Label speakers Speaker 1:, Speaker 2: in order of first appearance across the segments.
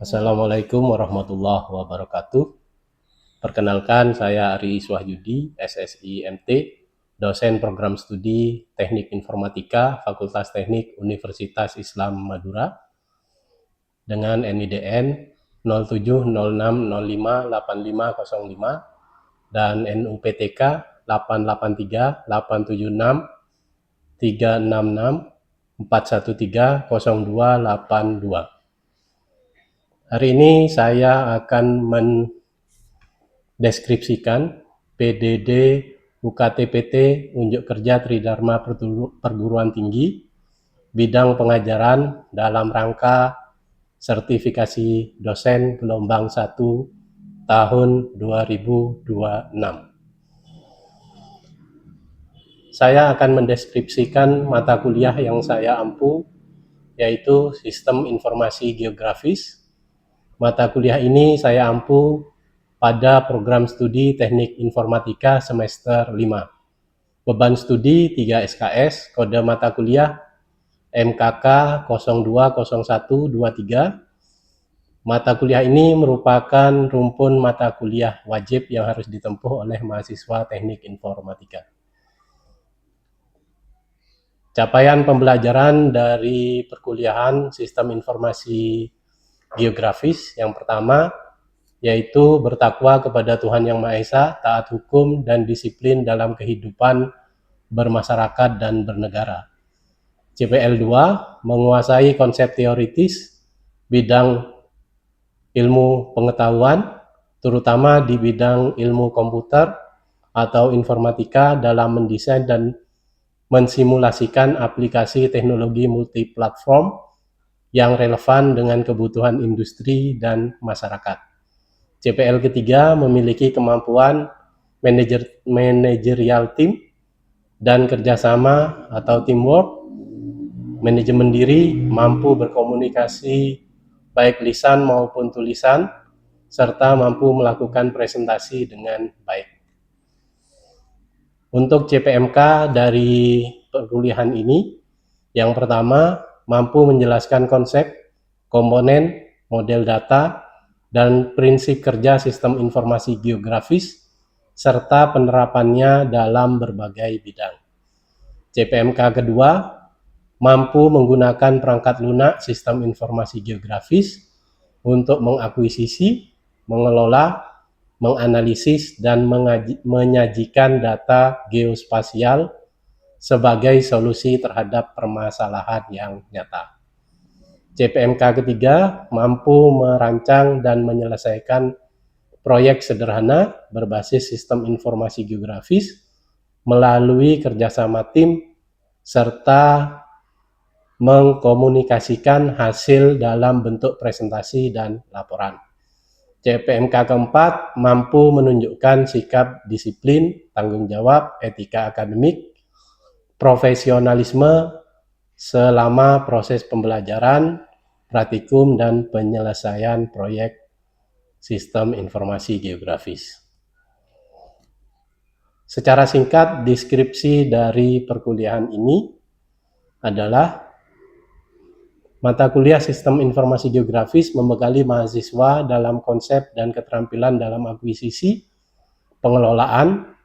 Speaker 1: Assalamualaikum warahmatullahi wabarakatuh. Perkenalkan, saya Ari Iswahyudi, SSI MT, dosen program studi Teknik Informatika, Fakultas Teknik Universitas Islam Madura, dengan NIDN 0706058505 dan NUPTK 883866366413082. Hari ini saya akan mendeskripsikan PDD UKT-PT Unjuk Kerja Tridharma Perguruan Tinggi bidang pengajaran dalam rangka sertifikasi dosen gelombang 1 tahun 2026. Saya akan mendeskripsikan mata kuliah yang saya ampu, yaitu Sistem Informasi Geografis. Mata kuliah ini saya ampu pada program studi Teknik Informatika semester 5. Beban studi 3 SKS, kode mata kuliah MKK 020123. Mata kuliah ini merupakan rumpun mata kuliah wajib yang harus ditempuh oleh mahasiswa Teknik Informatika. Capaian pembelajaran dari perkuliahan Sistem Informasi Geografis yang pertama, yaitu bertakwa kepada Tuhan Yang Maha Esa, taat hukum dan disiplin dalam kehidupan bermasyarakat dan bernegara. CPL 2, menguasai konsep teoritis bidang ilmu pengetahuan, terutama di bidang ilmu komputer atau informatika dalam mendesain dan mensimulasikan aplikasi teknologi multiplatform yang relevan dengan kebutuhan industri dan masyarakat. CPL ketiga, memiliki kemampuan manajerial tim dan kerjasama atau teamwork, manajemen diri, mampu berkomunikasi baik lisan maupun tulisan, serta mampu melakukan presentasi dengan baik. Untuk CPMK dari perkuliahan ini, yang pertama, mampu menjelaskan konsep, komponen, model data, dan prinsip kerja sistem informasi geografis, serta penerapannya dalam berbagai bidang. CPMK kedua, mampu menggunakan perangkat lunak sistem informasi geografis untuk mengakuisisi, mengelola, menganalisis, dan menyajikan data geospasial sebagai solusi terhadap permasalahan yang nyata. CPMK ketiga, mampu merancang dan menyelesaikan proyek sederhana berbasis sistem informasi geografis melalui kerjasama tim serta mengkomunikasikan hasil dalam bentuk presentasi dan laporan. CPMK keempat, mampu menunjukkan sikap disiplin, tanggung jawab, etika akademik, profesionalisme selama proses pembelajaran, praktikum, dan penyelesaian proyek sistem informasi geografis. Secara singkat, deskripsi dari perkuliahan ini adalah mata kuliah Sistem Informasi Geografis membekali mahasiswa dalam konsep dan keterampilan dalam akuisisi, pengelolaan,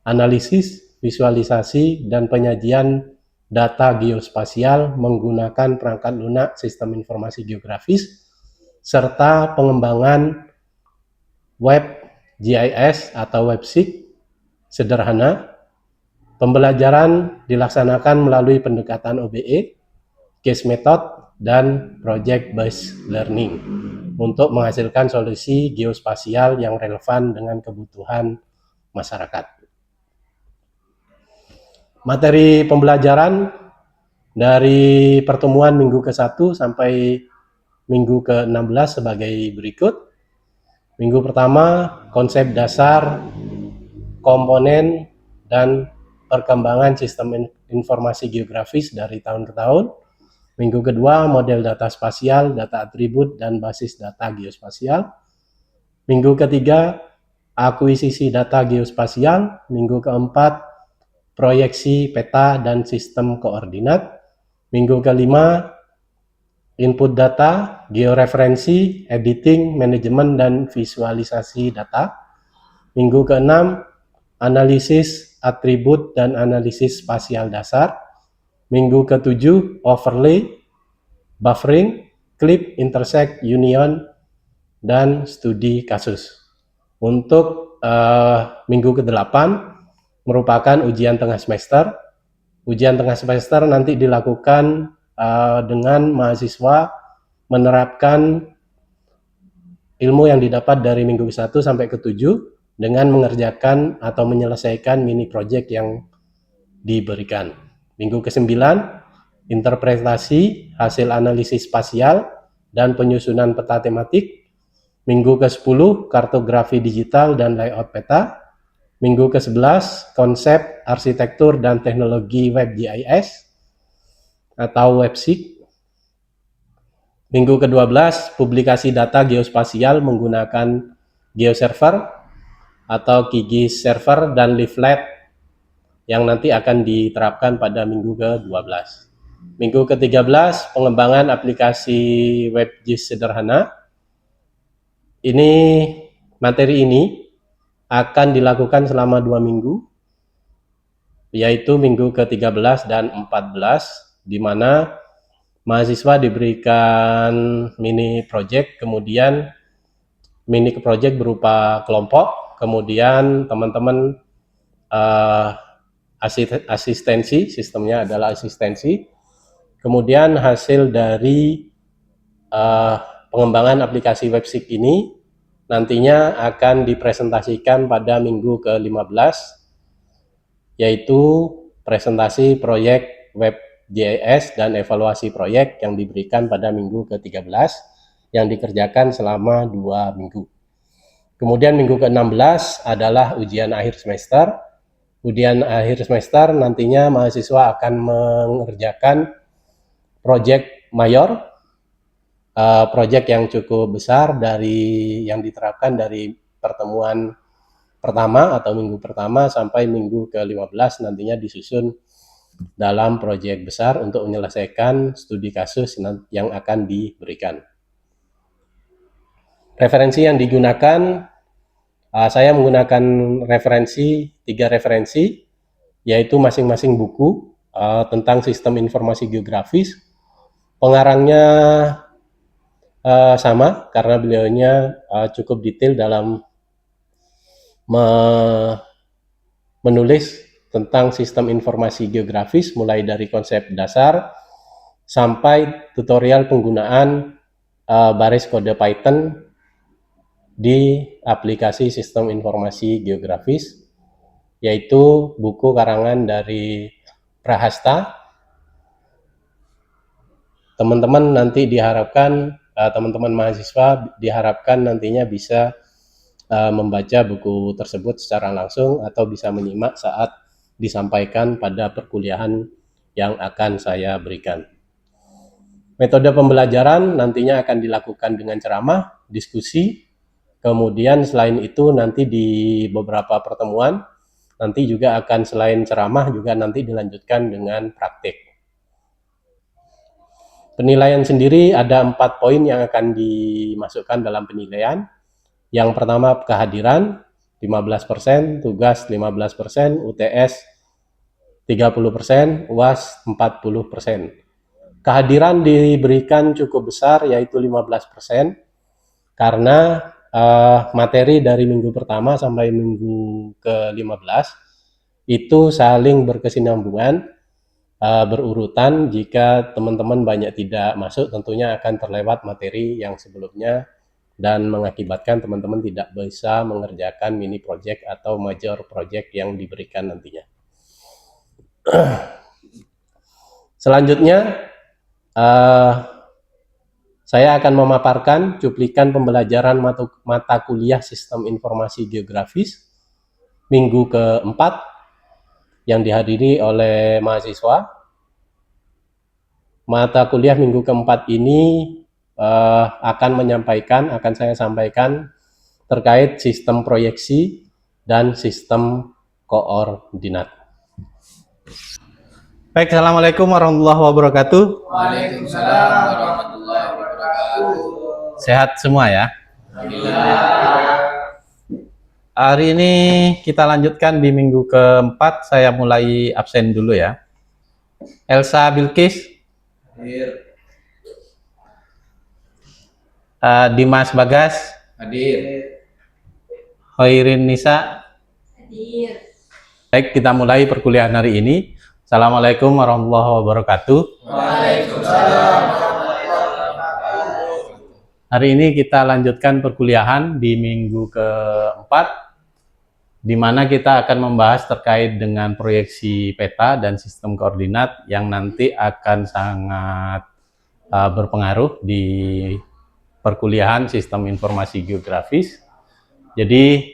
Speaker 1: analisis, visualisasi, dan penyajian data geospasial menggunakan perangkat lunak sistem informasi geografis, serta pengembangan web GIS atau website sederhana. Pembelajaran dilaksanakan melalui pendekatan OBE, case method, dan project-based learning untuk menghasilkan solusi geospasial yang relevan dengan kebutuhan masyarakat. Materi pembelajaran dari pertemuan minggu ke-1 sampai minggu ke-16 sebagai berikut. Minggu pertama, konsep dasar, komponen, dan perkembangan sistem informasi geografis dari tahun ke tahun. Minggu kedua, model data spasial, data atribut, dan basis data geospasial. Minggu ketiga, akuisisi data geospasial. Minggu keempat, proyeksi peta dan sistem koordinat. Minggu kelima, input data, georeferensi, editing, manajemen, dan visualisasi data. Minggu ke-6, analisis atribut dan analisis spasial dasar. Minggu ke-7, overlay, buffering, clip, intersect, union, dan studi kasus. Untuk minggu ke-8 merupakan ujian tengah semester. Ujian tengah semester nanti dilakukan dengan mahasiswa menerapkan ilmu yang didapat dari minggu ke-1 sampai ke-7 dengan mengerjakan atau menyelesaikan mini project yang diberikan. Minggu ke-9, interpretasi hasil analisis spasial dan penyusunan peta tematik. Minggu ke-10, kartografi digital dan layout peta. Minggu ke-11, konsep, arsitektur, dan teknologi web GIS atau WebSeek. Minggu ke-12, publikasi data geospasial menggunakan GeoServer atau QGIS Server dan Leaflet yang nanti akan diterapkan pada minggu ke-12. Minggu ke-13, pengembangan aplikasi WebGIS sederhana. Materi ini akan dilakukan selama 2 minggu, yaitu minggu ke-13 dan 14, di mana mahasiswa diberikan mini project, kemudian mini project berupa kelompok, kemudian teman-teman asistensi, sistemnya adalah asistensi, kemudian hasil dari pengembangan aplikasi WebSeek ini nantinya akan dipresentasikan pada minggu ke-15, yaitu presentasi proyek web GIS dan evaluasi proyek yang diberikan pada minggu ke-13 yang dikerjakan selama 2 minggu. Kemudian minggu ke-16 adalah ujian akhir semester. Ujian akhir semester nantinya mahasiswa akan mengerjakan proyek mayor, proyek yang cukup besar yang diterapkan dari pertemuan pertama atau minggu pertama sampai minggu ke-15 nantinya disusun dalam proyek besar untuk menyelesaikan studi kasus yang akan diberikan. Referensi yang digunakan, saya menggunakan 3 referensi, yaitu masing-masing buku tentang sistem informasi geografis. Pengarangnya sama, karena beliaunya cukup detail dalam menulis tentang sistem informasi geografis, mulai dari konsep dasar sampai tutorial penggunaan baris kode Python di aplikasi sistem informasi geografis, yaitu buku karangan dari Prahasta. Teman-teman nanti diharapkan, teman-teman mahasiswa diharapkan nantinya bisa membaca buku tersebut secara langsung atau bisa menyimak saat disampaikan pada perkuliahan yang akan saya berikan. Metode pembelajaran nantinya akan dilakukan dengan ceramah, diskusi, kemudian selain itu nanti di beberapa pertemuan nanti juga akan selain ceramah juga nanti dilanjutkan dengan praktik. Penilaian sendiri ada 4 poin yang akan dimasukkan dalam penilaian. Yang pertama kehadiran 15%, tugas 15%, UTS 30%, UAS 40%. Kehadiran diberikan cukup besar, yaitu 15%, karena materi dari minggu pertama sampai minggu ke-15 itu saling berkesinambungan, berurutan. Jika teman-teman banyak tidak masuk, tentunya akan terlewat materi yang sebelumnya dan mengakibatkan teman-teman tidak bisa mengerjakan mini project atau major project yang diberikan nantinya. Selanjutnya, saya akan memaparkan cuplikan pembelajaran mata kuliah Sistem Informasi Geografis minggu ke-4 yang dihadiri oleh mahasiswa. Mata kuliah minggu ke-4 ini akan saya sampaikan terkait sistem proyeksi dan sistem koordinat. Baik, assalamualaikum warahmatullahi wabarakatuh.
Speaker 2: Waalaikumsalam warahmatullahi Sehat semua ya. Hari ini kita lanjutkan di minggu keempat. Saya mulai absen dulu ya. Elsa Bilkis, Dimas Bagas,
Speaker 3: Hadir.
Speaker 2: Hoirin Nisa.
Speaker 4: Hadir.
Speaker 2: Baik, kita mulai perkuliahan hari ini. Assalamualaikum warahmatullahi wabarakatuh.
Speaker 3: Waalaikumsalam.
Speaker 2: Hari ini kita lanjutkan perkuliahan di minggu keempat, di mana kita akan membahas terkait dengan proyeksi peta dan sistem koordinat yang nanti akan sangat berpengaruh di perkuliahan sistem informasi geografis. Jadi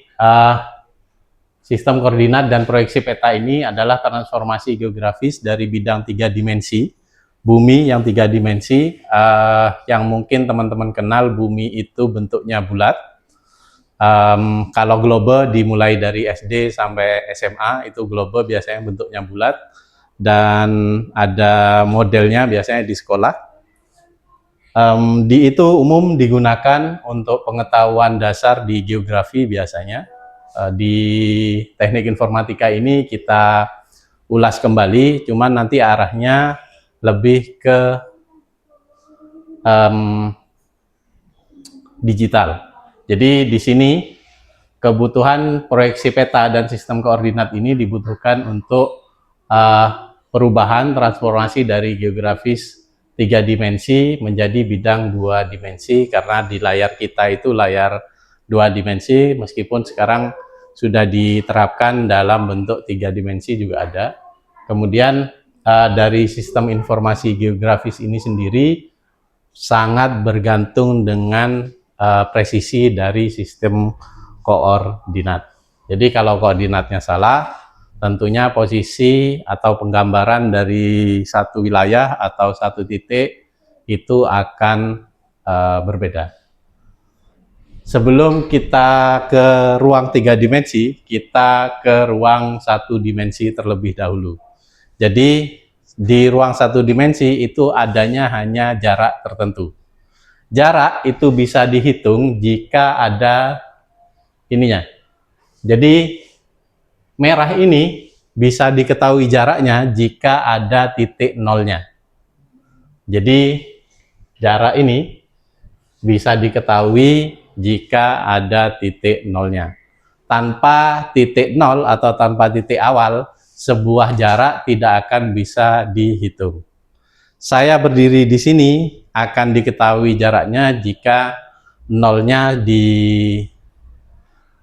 Speaker 2: sistem koordinat dan proyeksi peta ini adalah transformasi geografis dari bidang 3 dimensi, bumi yang 3 dimensi, yang mungkin teman-teman kenal bumi itu bentuknya bulat. Kalau globe dimulai dari SD sampai SMA, itu globe biasanya bentuknya bulat, dan ada modelnya biasanya di sekolah. Itu umum digunakan untuk pengetahuan dasar di geografi biasanya. Di teknik informatika ini kita ulas kembali, cuman nanti arahnya lebih ke digital. Jadi di sini kebutuhan proyeksi peta dan sistem koordinat ini dibutuhkan untuk perubahan transformasi dari geografis 3 dimensi menjadi bidang 2 dimensi, karena di layar kita itu layar 2 dimensi, meskipun sekarang sudah diterapkan dalam bentuk 3 dimensi juga ada. Kemudian dari sistem informasi geografis ini sendiri sangat bergantung dengan presisi dari sistem koordinat. Jadi kalau koordinatnya salah, tentunya posisi atau penggambaran dari satu wilayah atau satu titik itu akan berbeda. Sebelum kita ke ruang 3 dimensi, kita ke ruang 1 dimensi terlebih dahulu. Jadi di ruang 1 dimensi itu adanya hanya jarak tertentu. Jarak itu bisa dihitung jika ada ininya. Jadi merah ini bisa diketahui jaraknya jika ada titik nolnya. Jadi jarak ini bisa diketahui jika ada titik nolnya. Tanpa titik nol atau tanpa titik awal, sebuah jarak tidak akan bisa dihitung. Saya berdiri di sini akan diketahui jaraknya jika nolnya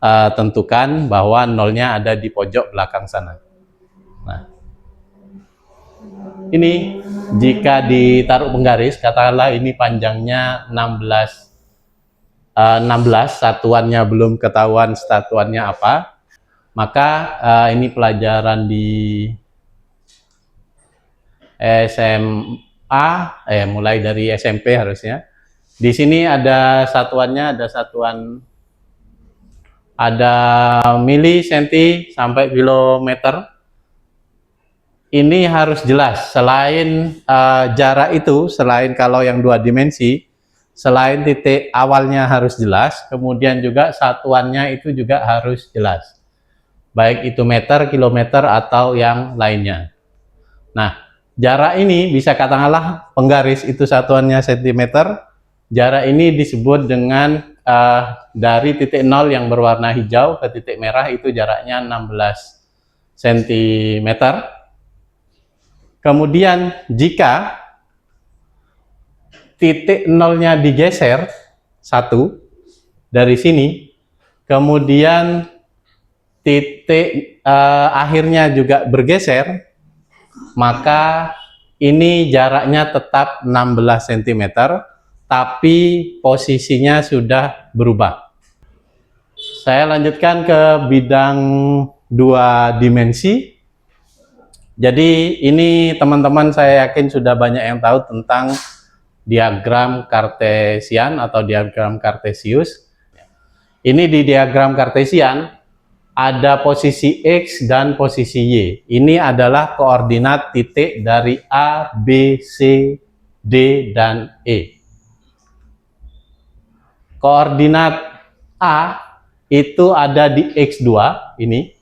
Speaker 2: ditentukan bahwa nolnya ada di pojok belakang sana. Nah, ini jika ditaruh penggaris, katakanlah ini panjangnya 16, satuannya belum ketahuan satuannya apa, maka ini pelajaran di SMA, mulai dari SMP harusnya. Di sini ada satuannya, ada mili, senti, sampai kilometer. Ini harus jelas. Selain jarak itu, selain kalau yang 2 dimensi, selain titik awalnya harus jelas, kemudian juga satuannya itu juga harus jelas. Baik itu meter, kilometer, atau yang lainnya. Nah, jarak ini bisa katakanlah penggaris itu satuannya sentimeter. Jarak ini disebut dengan dari titik nol yang berwarna hijau ke titik merah itu jaraknya 16 cm. Kemudian jika titik nolnya digeser satu dari sini, kemudian titik akhirnya juga bergeser, maka ini jaraknya tetap 16 cm, tapi posisinya sudah berubah. Saya lanjutkan ke bidang 2 dimensi. Jadi ini teman-teman saya yakin sudah banyak yang tahu tentang diagram Kartesian atau diagram Kartesius. Ini di diagram Kartesian ada posisi X dan posisi Y. Ini adalah koordinat titik dari A, B, C, D, dan E. koordinat A itu ada di X2 ini,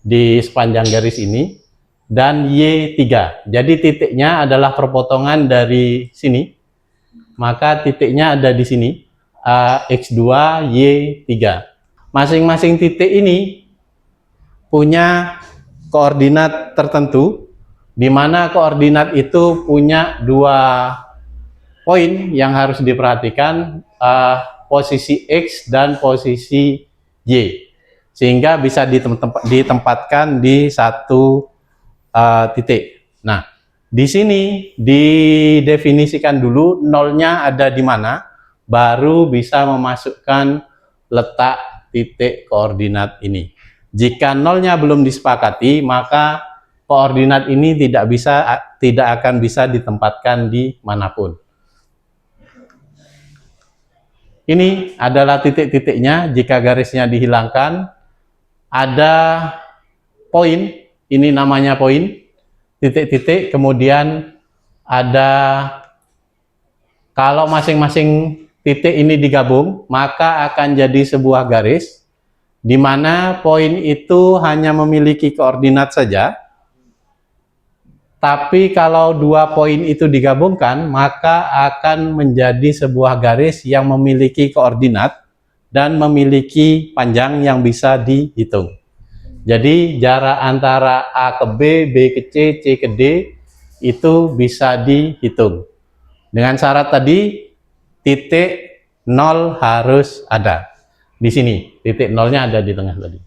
Speaker 2: di sepanjang garis ini, dan Y3. Jadi titiknya adalah perpotongan dari sini, maka titiknya ada di sini, X2, Y3. Masing-masing titik ini punya koordinat tertentu, di mana koordinat itu punya dua poin yang harus diperhatikan, posisi X dan posisi Y, sehingga bisa ditempatkan di satu titik. Nah, di sini didefinisikan dulu nolnya ada di mana, baru bisa memasukkan letak titik koordinat ini. Jika nolnya belum disepakati, maka koordinat ini tidak akan bisa ditempatkan di manapun. Ini adalah titik-titiknya. Jika garisnya dihilangkan, ada poin, ini namanya poin, titik-titik, kemudian ada, kalau masing-masing titik ini digabung, maka akan jadi sebuah garis, di mana poin itu hanya memiliki koordinat saja. Tapi kalau dua poin itu digabungkan, maka akan menjadi sebuah garis yang memiliki koordinat dan memiliki panjang yang bisa dihitung. Jadi jarak antara A ke B, B ke C, C ke D itu bisa dihitung. Dengan syarat tadi, titik nol harus ada. Di sini, titik nolnya ada di tengah tadi.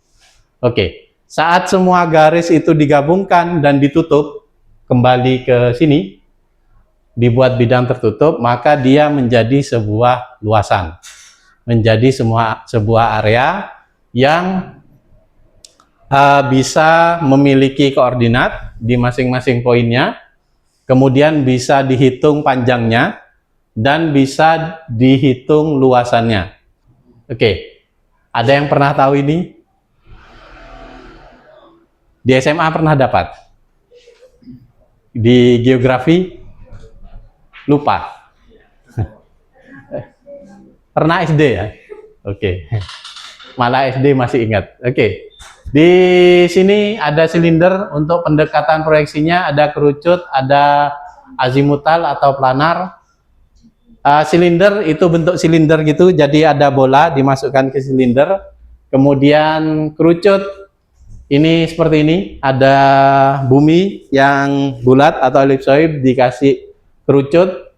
Speaker 2: Oke, saat semua garis itu digabungkan dan ditutup, kembali ke sini, dibuat bidang tertutup, maka dia menjadi sebuah luasan, menjadi sebuah area yang bisa memiliki koordinat di masing-masing poinnya, kemudian bisa dihitung panjangnya, dan bisa dihitung luasannya. Oke, ada yang pernah tahu ini? Di SMA pernah dapat? Di geografi lupa. Pernah SD ya? Oke. Malah SD masih ingat. Oke. Di sini ada silinder untuk pendekatan proyeksinya, ada kerucut, ada azimutal atau planar. Silinder itu bentuk silinder gitu, jadi ada bola dimasukkan ke silinder. Kemudian kerucut ini seperti ini, ada bumi yang bulat atau elipsoid dikasih kerucut.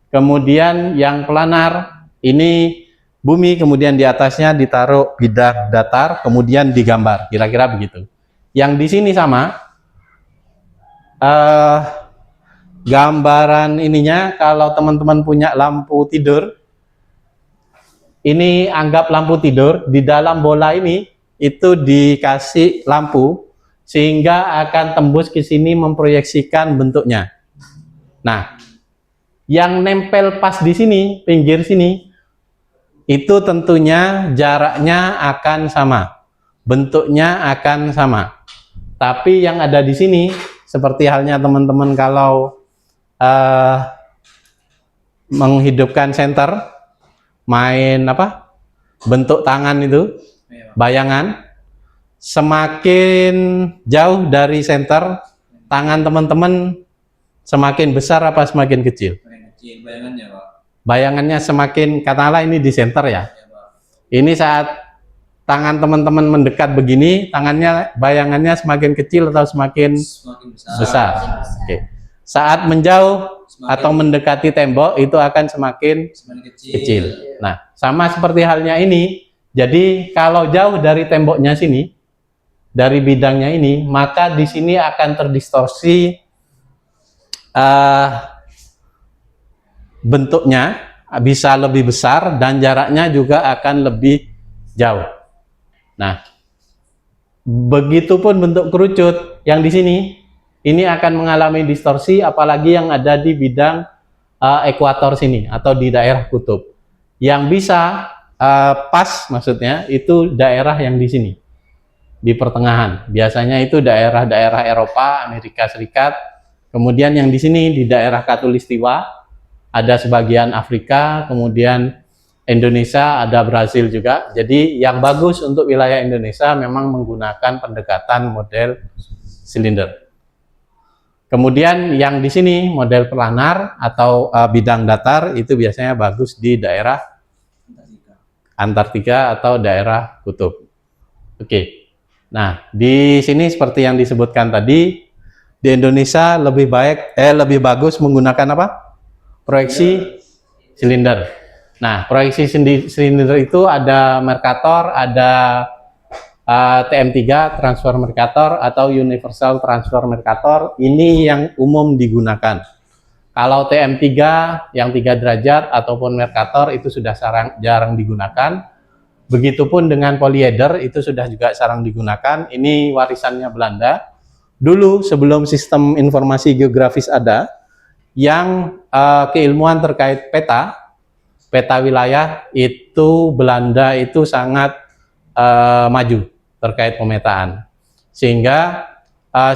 Speaker 2: Kemudian yang planar ini bumi, kemudian di atasnya ditaruh bidang datar, kemudian digambar, kira-kira begitu. Yang di sini sama, gambaran ininya, kalau teman-teman punya lampu tidur, ini anggap lampu tidur, di dalam bola ini itu dikasih lampu sehingga akan tembus ke sini memproyeksikan bentuknya. Nah, yang nempel pas di sini, pinggir sini, itu tentunya jaraknya akan sama, bentuknya akan sama. Tapi yang ada di sini, seperti halnya teman-teman kalau menghidupkan senter, main apa? Bentuk tangan itu, bayangan, semakin jauh dari senter, tangan teman-teman semakin besar apa semakin kecil?
Speaker 3: Bayangannya, Pak.
Speaker 2: Bayangannya semakin, katakanlah ini di senter ya.
Speaker 3: Ya, Pak.
Speaker 2: Ini saat tangan teman-teman mendekat begini, bayangannya semakin kecil atau semakin
Speaker 3: Semakin
Speaker 2: besar? Oke. Saat menjauh atau mendekati tembok itu akan semakin kecil. Nah, sama seperti halnya ini. Jadi kalau jauh dari temboknya sini, dari bidangnya ini, maka di sini akan terdistorsi bentuknya, bisa lebih besar dan jaraknya juga akan lebih jauh. Nah, begitupun bentuk kerucut yang di sini, ini akan mengalami distorsi, apalagi yang ada di bidang ekuator sini atau di daerah kutub. Yang bisa pas, maksudnya itu daerah yang di sini, di pertengahan. Biasanya itu daerah-daerah Eropa, Amerika Serikat. Kemudian yang di sini di daerah Khatulistiwa, ada sebagian Afrika, kemudian Indonesia, ada Brazil juga. Jadi yang bagus untuk wilayah Indonesia memang menggunakan pendekatan model silinder. Kemudian yang di sini model planar atau bidang datar itu biasanya bagus di daerah Antartika atau daerah kutub. Oke. Nah, di sini seperti yang disebutkan tadi, di Indonesia lebih bagus menggunakan apa? Proyeksi silinder. Nah, proyeksi silinder itu ada Mercator, ada TM3 Transfer Mercator atau Universal Transfer Mercator. Ini yang umum digunakan. Kalau TM3 yang 3 derajat ataupun Mercator itu sudah jarang digunakan. Begitupun dengan polyeder itu sudah juga jarang digunakan. Ini warisannya Belanda. Dulu sebelum sistem informasi geografis ada, yang keilmuan terkait peta wilayah itu Belanda itu sangat maju terkait pemetaan, sehingga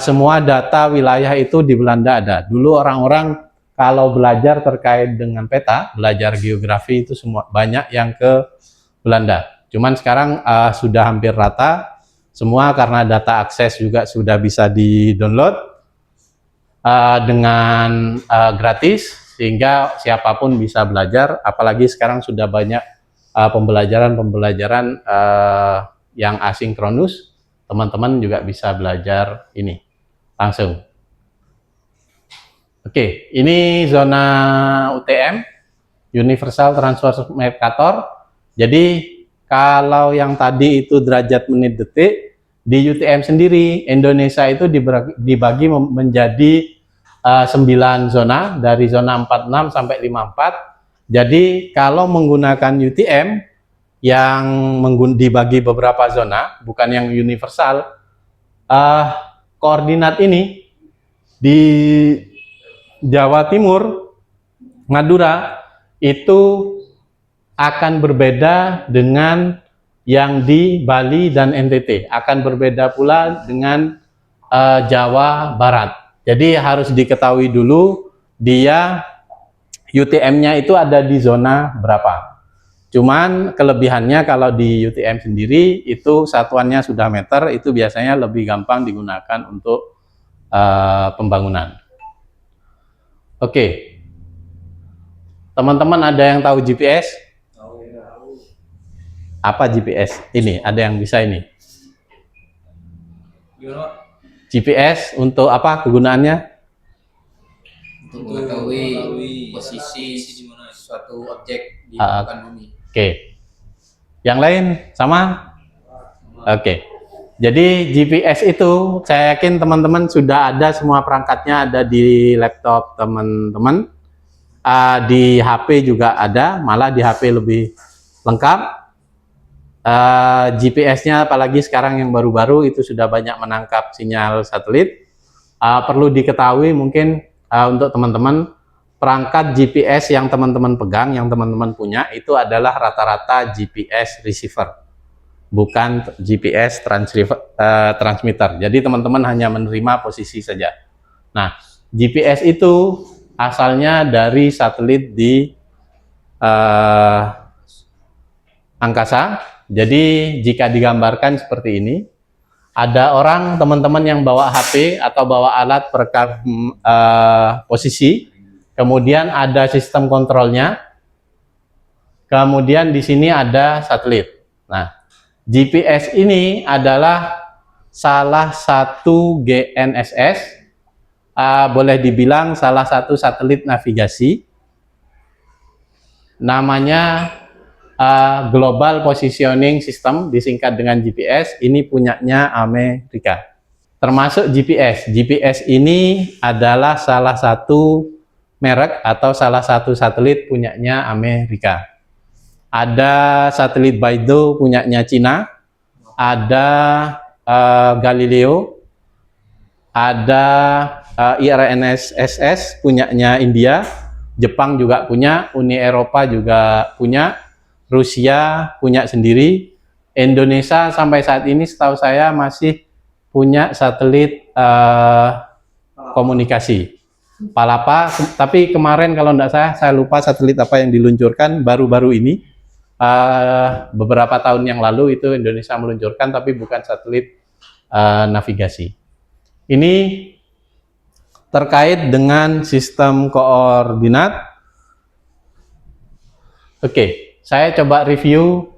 Speaker 2: semua data wilayah itu di Belanda ada. Dulu orang-orang kalau belajar terkait dengan peta, belajar geografi itu semua banyak yang ke Belanda. Cuman sekarang sudah hampir rata semua karena data akses juga sudah bisa di-download dengan gratis, sehingga siapapun bisa belajar. Apalagi sekarang sudah banyak pembelajaran yang asinkronus, teman-teman juga bisa belajar ini langsung. Oke, ini zona UTM, Universal Transfer Mercator. Jadi kalau yang tadi itu derajat menit detik, di UTM sendiri Indonesia itu dibagi menjadi 9 zona, dari zona 46 sampai 54. Jadi kalau menggunakan UTM yang dibagi beberapa zona, bukan yang universal, koordinat ini di Jawa Timur, Madura itu akan berbeda dengan yang di Bali dan NTT, akan berbeda pula dengan Jawa Barat. Jadi harus diketahui dulu dia UTM-nya itu ada di zona berapa. Cuman kelebihannya kalau di UTM sendiri itu satuannya sudah meter, itu biasanya lebih gampang digunakan untuk pembangunan. Oke. Teman-teman ada yang tahu GPS? Apa GPS? Ini, ada yang bisa ini. GPS untuk apa kegunaannya?
Speaker 3: Untuk mengetahui posisi suatu objek di permukaan bumi.
Speaker 2: Oke. Yang lain sama? Oke. Jadi GPS itu saya yakin teman-teman sudah ada semua perangkatnya, ada di laptop teman-teman, di HP juga ada, malah di HP lebih lengkap. GPS-nya apalagi sekarang yang baru-baru itu sudah banyak menangkap sinyal satelit. Perlu diketahui mungkin untuk teman-teman, perangkat GPS yang teman-teman pegang, yang teman-teman punya itu adalah rata-rata GPS receiver, bukan GPS transmitter. Jadi teman-teman hanya menerima posisi saja. Nah, GPS itu asalnya dari satelit di angkasa. Jadi jika digambarkan seperti ini, ada orang teman-teman yang bawa HP atau bawa alat perekam posisi, kemudian ada sistem kontrolnya, kemudian di sini ada satelit. Nah, GPS ini adalah salah satu GNSS, boleh dibilang salah satu satelit navigasi, namanya Global Positioning System, disingkat dengan GPS. Ini punyanya Amerika. Termasuk GPS. GPS ini adalah salah satu merek atau salah satu satelit punyanya Amerika. Ada satelit Beidou punyanya Cina, ada Galileo, ada IRNSS punyanya India, Jepang juga punya, Uni Eropa juga punya, Rusia punya sendiri, Indonesia sampai saat ini setahu saya masih punya satelit komunikasi Palapa, tapi kemarin kalau tidak saya lupa satelit apa yang diluncurkan baru-baru ini. beberapa tahun yang lalu itu Indonesia meluncurkan, tapi bukan satelit navigasi. Ini terkait dengan sistem koordinat. Oke, saya coba review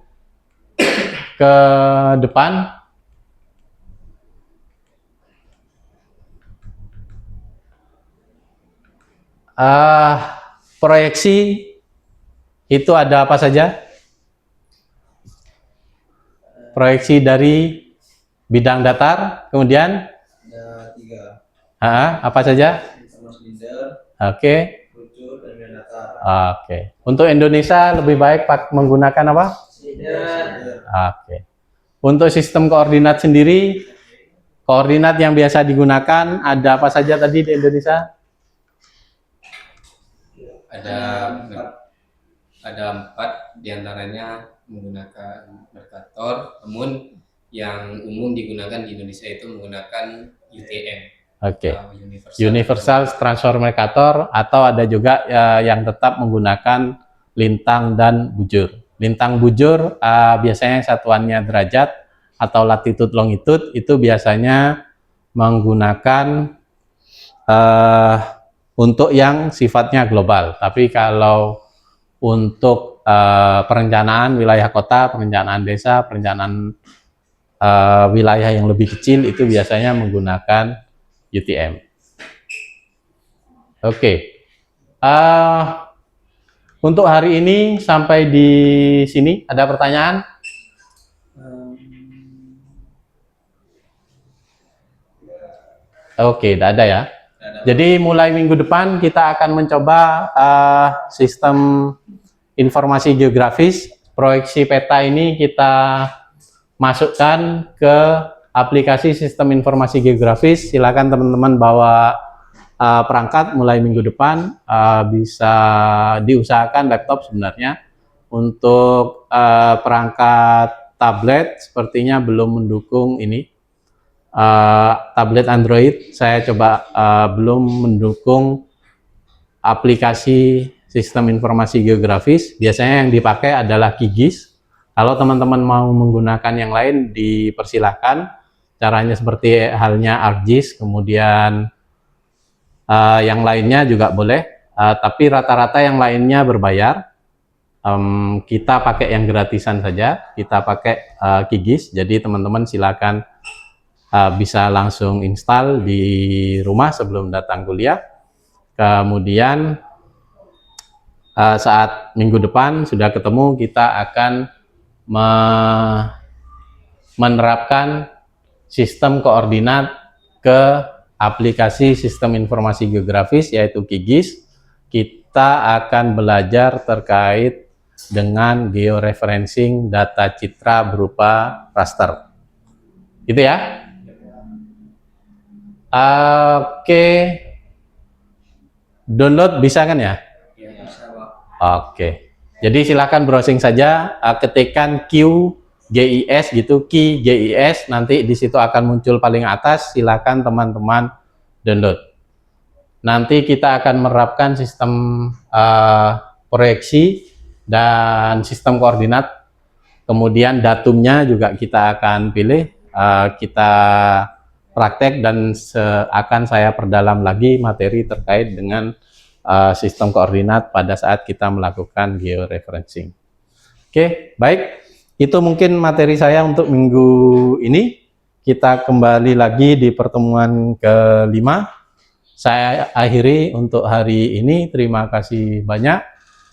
Speaker 2: ke depan. Proyeksi itu ada apa saja? Proyeksi dari bidang datar, kemudian
Speaker 3: Ada 3.
Speaker 2: apa saja?
Speaker 3: Informasi leader,
Speaker 2: Oke.
Speaker 3: lucu, dan bidang datar.
Speaker 2: Oke. Untuk Indonesia lebih baik menggunakan apa?
Speaker 3: Leader.
Speaker 2: Oke. Untuk sistem koordinat sendiri, koordinat yang biasa digunakan ada apa saja tadi di Indonesia?
Speaker 3: Ada 4 diantaranya menggunakan Mercator, namun yang umum digunakan di Indonesia itu menggunakan UTM.
Speaker 2: Oke. Universal Transfer Mercator, atau ada juga yang tetap menggunakan lintang dan bujur. Lintang bujur biasanya satuannya derajat atau latitude longitude, itu biasanya menggunakan untuk yang sifatnya global. Tapi kalau untuk perencanaan wilayah kota, perencanaan desa, perencanaan wilayah yang lebih kecil, itu biasanya menggunakan UTM. Oke. Untuk hari ini sampai di sini. Ada pertanyaan? Oke, tidak ada ya. Jadi mulai minggu depan kita akan mencoba sistem informasi geografis. Proyeksi peta ini kita masukkan ke aplikasi sistem informasi geografis. Silakan teman-teman bawa perangkat mulai minggu depan. Bisa diusahakan laptop sebenarnya. Untuk perangkat tablet sepertinya belum mendukung ini. Tablet Android saya coba belum mendukung aplikasi sistem informasi geografis. Biasanya yang dipakai adalah QGIS. Kalau teman-teman mau menggunakan yang lain dipersilahkan. Caranya seperti halnya ArcGIS, kemudian yang lainnya juga boleh. Tapi rata-rata yang lainnya berbayar. Kita pakai yang gratisan saja. Kita pakai QGIS. Jadi teman-teman silakan bisa langsung install di rumah sebelum datang kuliah. Kemudian saat minggu depan sudah ketemu, kita akan menerapkan sistem koordinat ke aplikasi sistem informasi geografis yaitu QGIS. Kita akan belajar terkait dengan georeferencing data citra berupa raster. Gitu ya. Oke. Download bisa kan ya? Oke. Jadi silakan browsing saja, ketikkan QGIS gitu, QGIS, nanti di situ akan muncul paling atas. Silakan teman-teman download. Nanti kita akan menerapkan sistem proyeksi dan sistem koordinat. Kemudian datumnya juga kita akan pilih, kita praktek, dan akan saya perdalam lagi materi terkait dengan sistem koordinat pada saat kita melakukan georeferencing. Oke, baik. Itu mungkin materi saya untuk minggu ini. Kita kembali lagi di pertemuan kelima. Saya akhiri untuk hari ini. Terima kasih banyak.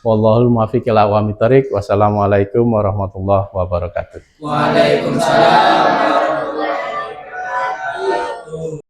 Speaker 2: Wallahul muwaffiq ila aqwamit thoriq. Wassalamualaikum warahmatullahi wabarakatuh.
Speaker 3: Waalaikumsalam